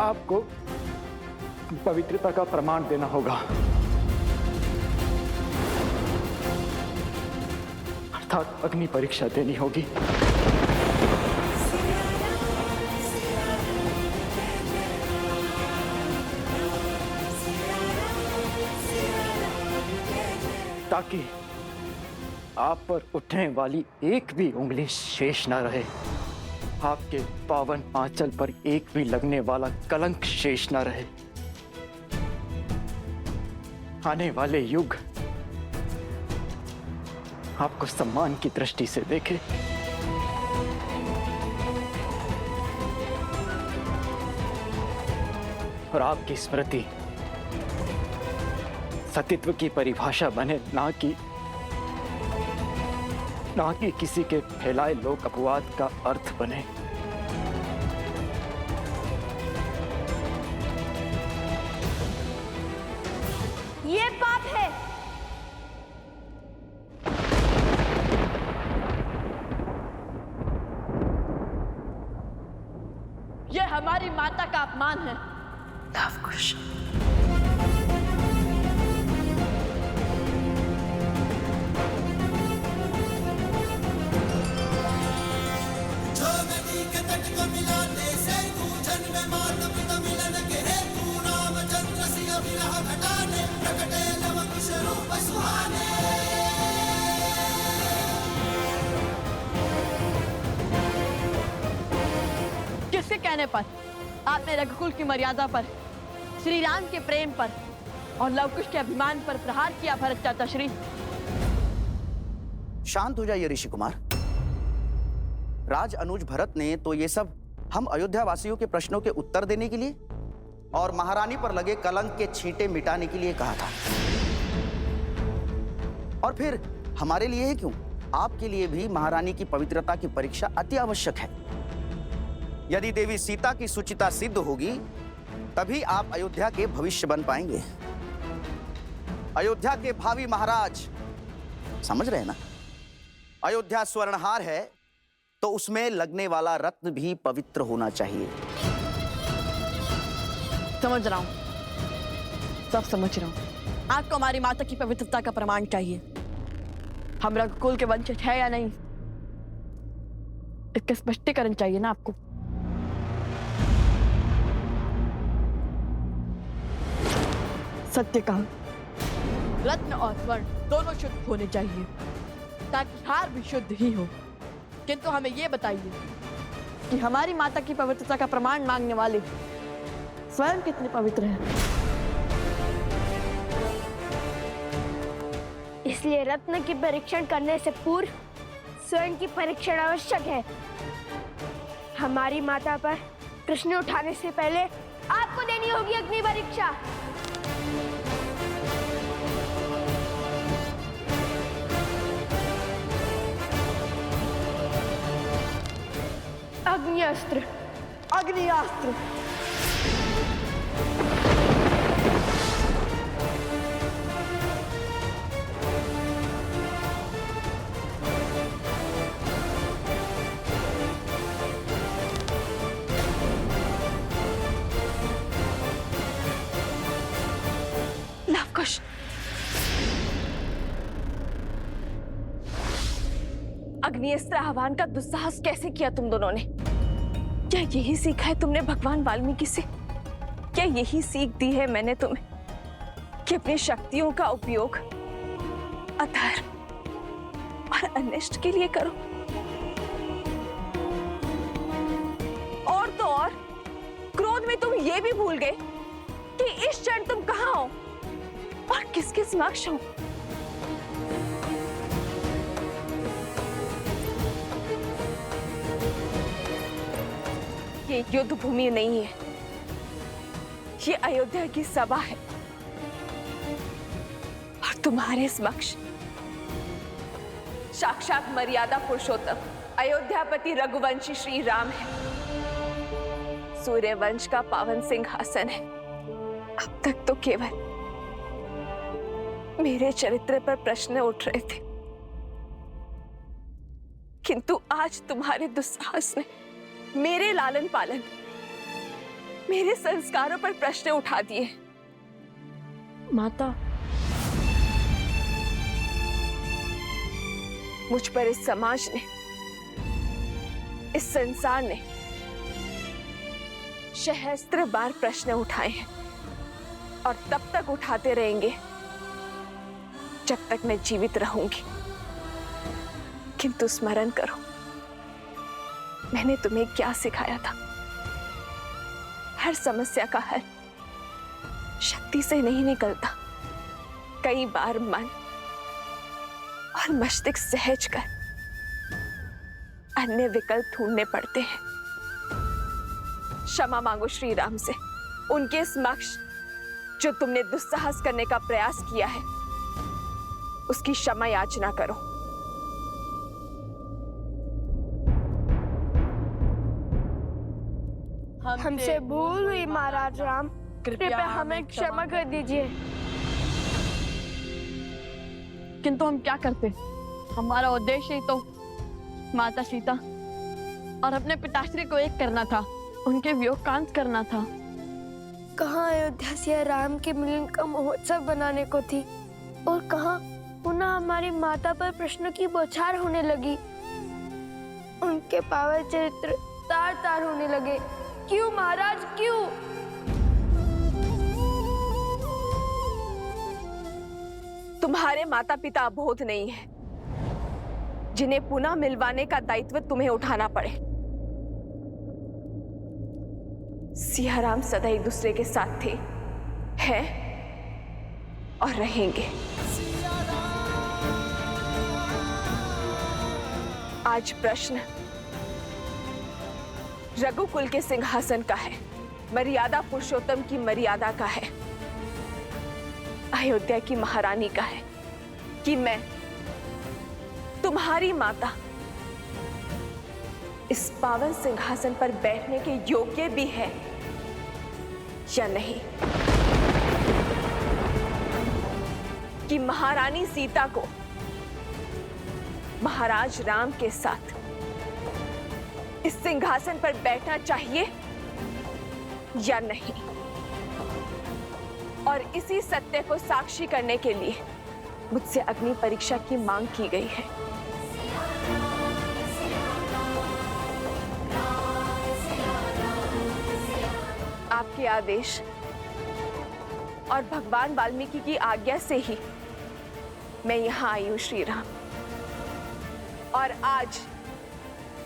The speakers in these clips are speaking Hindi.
आपको पवित्रता का प्रमाण देना होगा, अर्थात अग्नि परीक्षा देनी होगी। ताकि आप पर उठने वाली एक भी उंगली शेष न रहे, आपके पावन आंचल पर एक भी लगने वाला कलंक शेष न रहे। आने वाले युग आपको सम्मान की दृष्टि से देखे, और आपकी स्मृति सतीत्व की परिभाषा बने, ना कि किसी के फैलाए लोक अपवाद का अर्थ बने। ये पाप है। ये हमारी माता का अपमान है। लवकुश, किसके कहने पर आपने रघुकुल की मर्यादा पर, श्री राम के प्रेम पर और लवकुश के अभिमान पर प्रहार किया भरत चाचा श्री? शांत हो जाइए ऋषि कुमार। राज अनुज भरत ने तो ये सब हम अयोध्या वासियों के प्रश्नों के उत्तर देने के लिए और महारानी पर लगे कलंक के छींटे मिटाने के लिए कहा था। और फिर हमारे लिए ही क्यों, आपके लिए भी महारानी की पवित्रता की परीक्षा अति आवश्यक है। यदि देवी सीता की सुचिता सिद्ध होगी, तभी आप अयोध्या के भविष्य बन पाएंगे, अयोध्या के भावी महाराज। समझ रहे हैं ना? अयोध्या स्वर्णहार है तो उसमें लगने वाला रत्न भी पवित्र होना चाहिए। समझ रहा हूं, सब समझ रहा हूं। आपको हमारी माता की पवित्रता का प्रमाण चाहिए। हम रघुकुल के वंशज है या नहीं, इसका स्पष्टीकरण चाहिए ना आपको। सत्य कहा, रत्न और स्वर्ण दोनों शुद्ध होने चाहिए, ताकि हार भी शुद्ध ही हो। किंतु हमें यह बताइए कि हमारी माता की पवित्रता का प्रमाण मांगने वाले स्वयं कितने पवित्र हैं? इसलिए रत्न की परीक्षण करने से पूर्व स्वयं की परीक्षण आवश्यक है। हमारी माता पर प्रश्न उठाने से पहले आपको देनी होगी अग्नि परीक्षा। अग्निअस्त्र, अग्नियास्त्र। लवकुश, अग्निअस्त्र आह्वान का दुस्साहस कैसे किया तुम दोनों ने? क्या यही सीखा है तुमने भगवान वाल्मीकि से? क्या यही सीख दी है मैंने तुम्हें कि अपनी शक्तियों का उपयोग अधर्म और अनिष्ट के लिए करो? और तो और क्रोध में तुम ये भी भूल गए कि इस क्षण तुम कहां हो और किसके समक्ष हो। ये युद्ध भूमि नहीं है, ये अयोध्या की सभा है और तुम्हारे समक्ष साक्षात मर्यादा पुरुषोत्तम अयोध्यापति रघुवंशी श्री राम है। सूर्यवंश का पावन सिंहासन है। अब तक तो केवल मेरे चरित्र पर प्रश्न उठ रहे थे, किंतु आज तुम्हारे दुस्साहस ने मेरे लालन पालन मेरे संस्कारों पर प्रश्न उठा दिए। माता, मुझ पर इस समाज ने, इस संसार ने सहस्त्र बार प्रश्न उठाए हैं और तब तक उठाते रहेंगे जब तक मैं जीवित रहूंगी। किंतु स्मरण करो, मैंने तुम्हें क्या सिखाया था? हर समस्या का हल शक्ति से नहीं निकलता, कई बार मन और मस्तिष्क सहज कर अन्य विकल्प ढूंढने पड़ते हैं। क्षमा मांगो श्री राम से, उनके समक्ष जो तुमने दुस्साहस करने का प्रयास किया है उसकी क्षमा याचना करो। हमसे भूल हुई महाराज राम, कृपया हमें क्षमा कर दीजिए। किंतु हम क्या करते? हमारा उद्देश्य ही तो माता सीता और अपने पिताश्री को एक करना था, उनके वियोग का अंत करना था। कहाँ अयोध्या से राम के मिलन का महोत्सव बनाने को थी और कहाँ पुनः हमारी माता पर प्रश्नों की बौछार होने लगी। उनके पावन चरित्र तार तार होने लगे। क्यों महाराज, क्यों? तुम्हारे माता पिता अबोध नहीं है, जिन्हें पुनः मिलवाने का दायित्व तुम्हें उठाना पड़े। सियाराम सदा एक दूसरे के साथ थे, हैं और रहेंगे। आज प्रश्न रघुकुल के सिंहासन का है, मर्यादा पुरुषोत्तम की मर्यादा का है, अयोध्या की महारानी का है कि मैं तुम्हारी माता इस पावन सिंहासन पर बैठने के योग्य भी है या नहीं, कि महारानी सीता को महाराज राम के साथ इस सिंहासन पर बैठना चाहिए या नहीं। और इसी सत्य को साक्षी करने के लिए मुझसे अग्नि परीक्षा की मांग की गई है। आपके आदेश और भगवान वाल्मीकि की आज्ञा से ही मैं यहां आई हूं श्री राम। और आज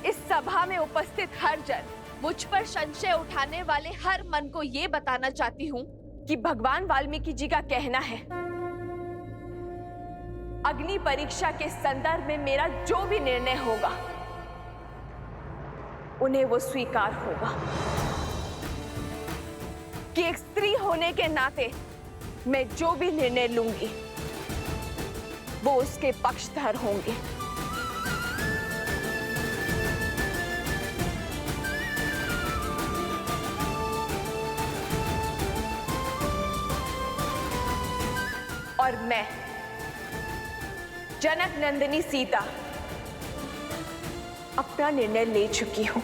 इस सभा में उपस्थित हर जन, मुझ पर संशय उठाने वाले हर मन को ये बताना चाहती हूँ कि भगवान वाल्मीकि जी का कहना है, अग्नि परीक्षा के संदर्भ में मेरा जो भी निर्णय होगा उन्हें वो स्वीकार होगा, कि एक स्त्री होने के नाते मैं जो भी निर्णय लूंगी वो उसके पक्षधर होंगे। और मैं जनक नंदिनी सीता अपना निर्णय ले चुकी हूं,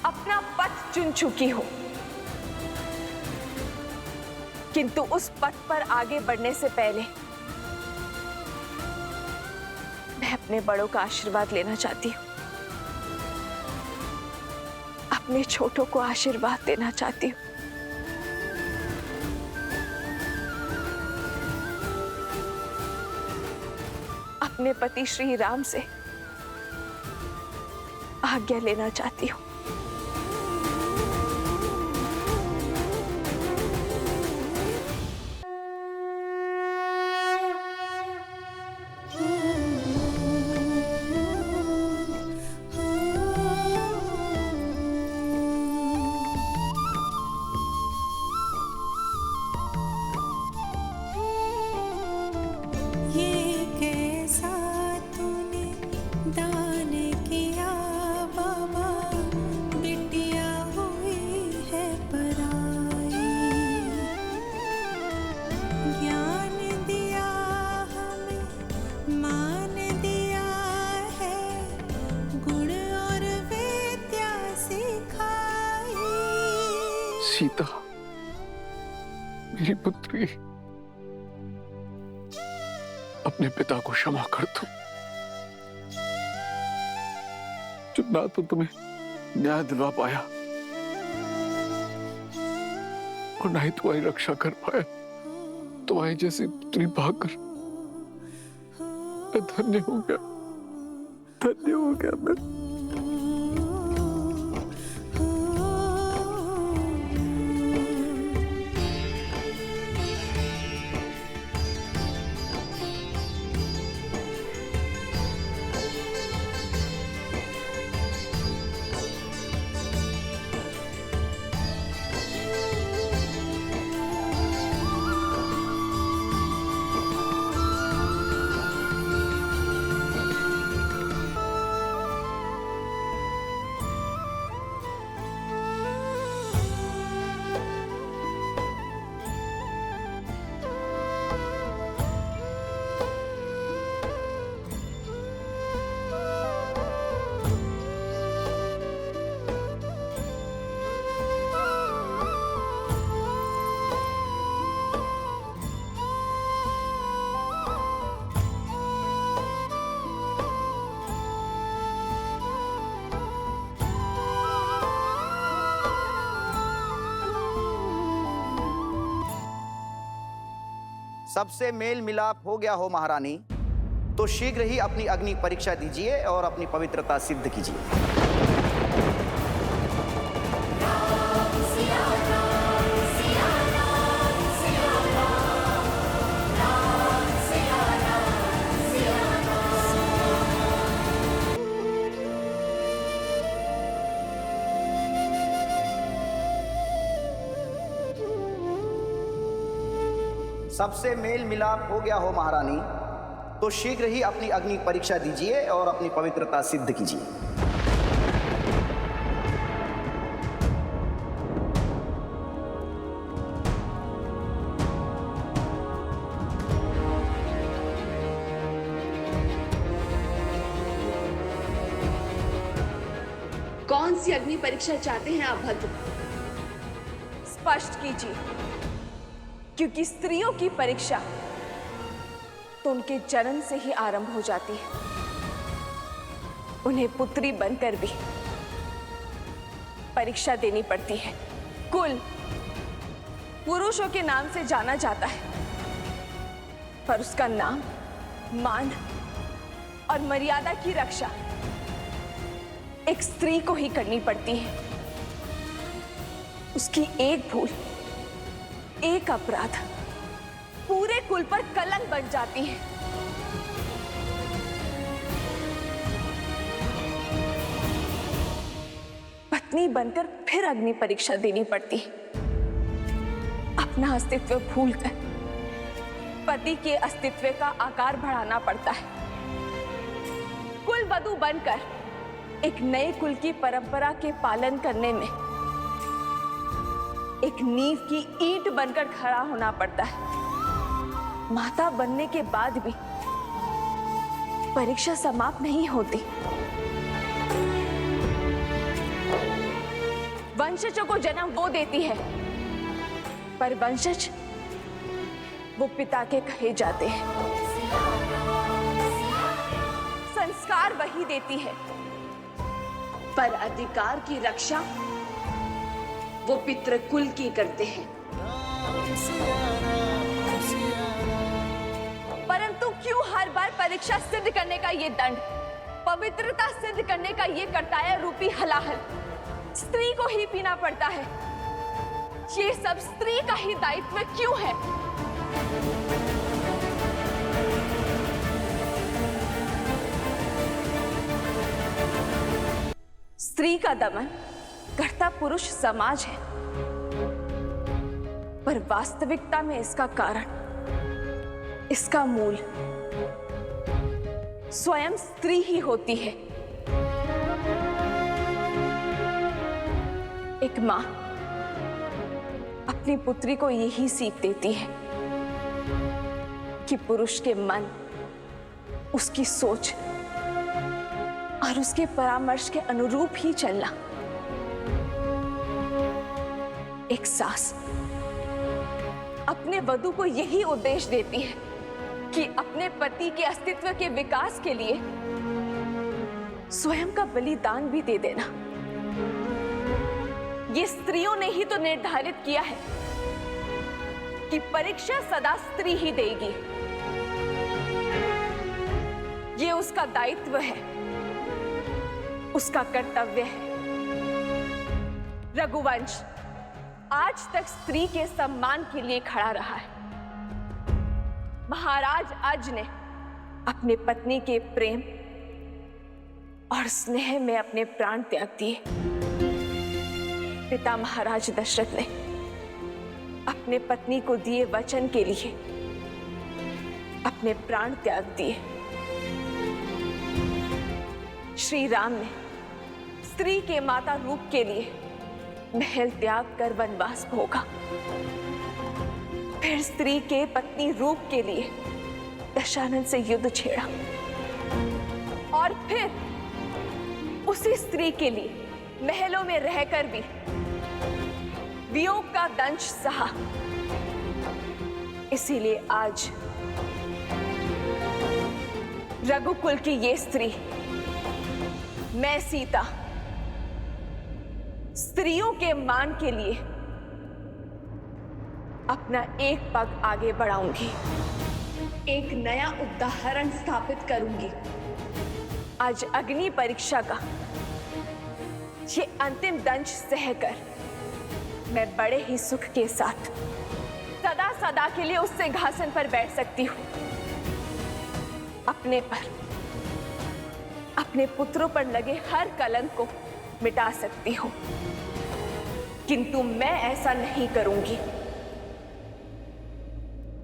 अपना पथ चुन चुकी हूं, किंतु उस पथ पर आगे बढ़ने से पहले मैं अपने बड़ों का आशीर्वाद लेना चाहती हूं, अपने छोटों को आशीर्वाद देना चाहती हूं। अपने पति श्री राम से आज्ञा लेना चाहती हूँ। दान किया बाबा सीता, मेरी पुत्री, अपने पिता को क्षमा कर दो, जो ना तो तुम्हें न्याय दिलवा पाया और ना ही तुम्हारी रक्षा कर पाया। तुम्हारी जैसी पुत्री पाकर मैं धन्य हो गया, धन्य हो गया मैं। सबसे मेल मिलाप हो गया हो महारानी, तो शीघ्र ही अपनी अग्नि परीक्षा दीजिए और अपनी पवित्रता सिद्ध कीजिए। सबसे मेल मिलाप हो गया हो महारानी, तो शीघ्र ही अपनी अग्नि परीक्षा दीजिए और अपनी पवित्रता सिद्ध कीजिए। कौन सी अग्नि परीक्षा चाहते हैं आप भद्र? स्पष्ट कीजिए, क्योंकि स्त्रियों की परीक्षा तो उनके जन्म से ही आरंभ हो जाती है। उन्हें पुत्री बनकर भी परीक्षा देनी पड़ती है। कुल पुरुषों के नाम से जाना जाता है, पर उसका नाम, मान और मर्यादा की रक्षा एक स्त्री को ही करनी पड़ती है। उसकी एक भूल, एक अपराध पूरे कुल पर कलंक बन जाती है। पत्नी बनकर फिर अग्नि परीक्षा देनी पड़ती है। अपना अस्तित्व भूलकर पति के अस्तित्व का आकार बढ़ाना पड़ता है। कुल वधू बनकर एक नए कुल की परंपरा के पालन करने में एक नींव की ईंट बनकर खड़ा होना पड़ता है। माता बनने के बाद भी परीक्षा समाप्त नहीं होती। वंशजों को जन्म वो देती है, पर वंशज वो पिता के कहे जाते हैं। संस्कार वही देती है, पर अधिकार की रक्षा वो पितृकुल की करते हैं। परंतु क्यों हर बार परीक्षा सिद्ध करने का ये दंड, पवित्रता सिद्ध करने का ये कर्तव्य रूपी हलाहल स्त्री को ही पीना पड़ता है? ये सब स्त्री का ही दायित्व क्यों है? स्त्री का दमन करता पुरुष समाज है, पर वास्तविकता में इसका कारण, इसका मूल स्वयं स्त्री ही होती है। एक मां अपनी पुत्री को यही सीख देती है कि पुरुष के मन, उसकी सोच और उसके परामर्श के अनुरूप ही चलना। एक सास अपने वधू को यही उपदेश देती है कि अपने पति के अस्तित्व के विकास के लिए स्वयं का बलिदान भी दे देना। ये स्त्रियों ने ही तो निर्धारित किया है कि परीक्षा सदा स्त्री ही देगी। ये उसका दायित्व है, उसका कर्तव्य है। रघुवंश आज तक स्त्री के सम्मान के लिए खड़ा रहा है। महाराज अज ने अपने पत्नी के प्रेम और स्नेह में अपने प्राण त्याग दिए। पिता महाराज दशरथ ने अपने पत्नी को दिए वचन के लिए अपने प्राण त्याग दिए। श्री राम ने स्त्री के माता रूप के लिए महल त्याग कर वनवास भोगा, फिर स्त्री के पत्नी रूप के लिए दशानन से युद्ध छेड़ा और फिर उसी स्त्री के लिए महलों में रहकर भी वियोग का दंश सहा। इसीलिए आज रघुकुल की ये स्त्री, मैं सीता, स्त्रियों के मान के लिए अपना एक पग आगे बढ़ाऊंगी, एक नया उदाहरण स्थापित करूंगी। आज अग्नि परीक्षा का ये अंतिम दंश सहकर मैं बड़े ही सुख के साथ सदा सदा के लिए उस सिंहासन पर बैठ सकती हूं। अपने पर, अपने पुत्रों पर लगे हर कलंक को मिटा सकती हूं, किंतु मैं ऐसा नहीं करूंगी।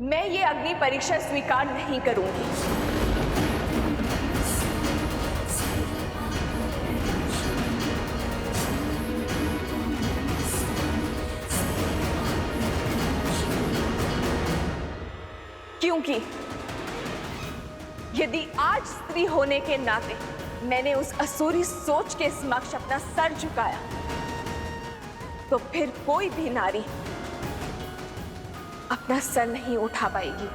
मैं ये अग्नि परीक्षा स्वीकार नहीं करूंगी। क्योंकि यदि आज स्त्री होने के नाते मैंने उस असुरी सोच के समक्ष अपना सर झुकाया, तो फिर कोई भी नारी अपना सर नहीं उठा पाएगी।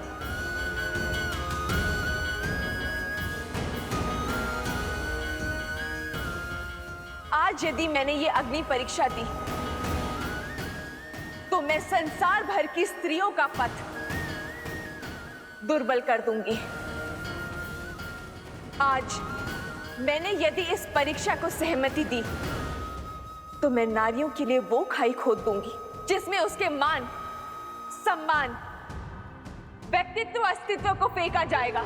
आज यदि मैंने ये अग्नि परीक्षा दी, तो मैं संसार भर की स्त्रियों का पथ दुर्बल कर दूंगी। आज मैंने यदि इस परीक्षा को सहमति दी, तो मैं नारियों के लिए वो खाई खोद दूंगी जिसमें उसके मान, सम्मान, व्यक्तित्व, अस्तित्व को फेंका जाएगा।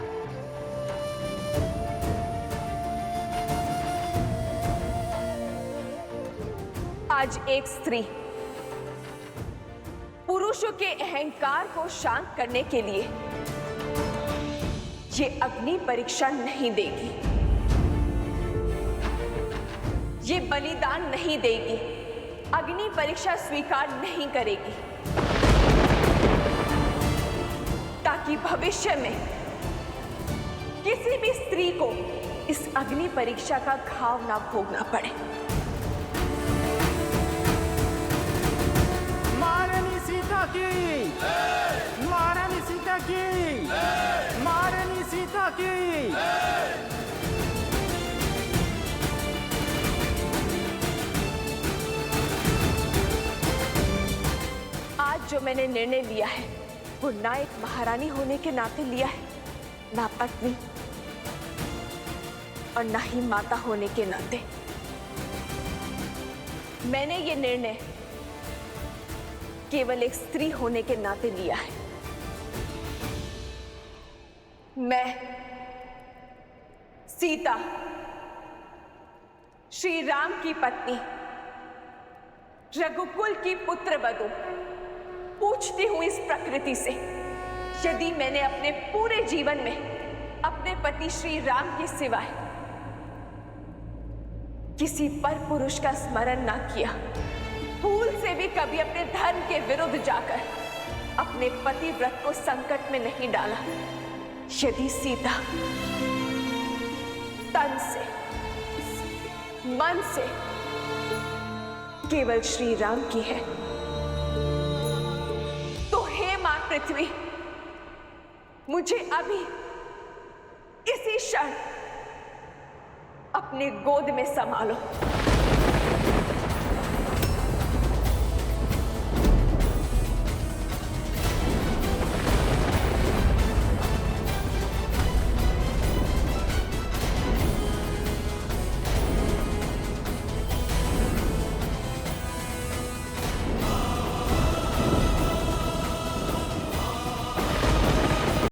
आज एक स्त्री पुरुषों के अहंकार को शांत करने के लिए ये अग्नि परीक्षा नहीं देगी, ये बलिदान नहीं देगी, अग्नि परीक्षा स्वीकार नहीं करेगी, ताकि भविष्य में किसी भी स्त्री को इस अग्नि परीक्षा का घाव ना भोगना पड़े। महारानी सीता की, महारानी सीता की, महारानी सीता की। आज जो मैंने निर्णय लिया है, वो ना एक महारानी होने के नाते लिया है, ना पत्नी और ना ही माता होने के नाते। मैंने ये निर्णय केवल एक स्त्री होने के नाते लिया है। मैं सीता, श्री राम की पत्नी, रघुकुल की पुत्रवधू, पूछती हूं इस प्रकृति से, यदि मैंने अपने पूरे जीवन में अपने पति श्री राम के सिवाय किसी पर पुरुष का स्मरण ना किया, भूल से भी कभी अपने धर्म के विरुद्ध जाकर अपने पति व्रत को संकट में नहीं डाला, यदि सीता तन से, मन से केवल श्री राम की है, पृथ्वी, मुझे अभी इसी क्षण अपने गोद में संभालो।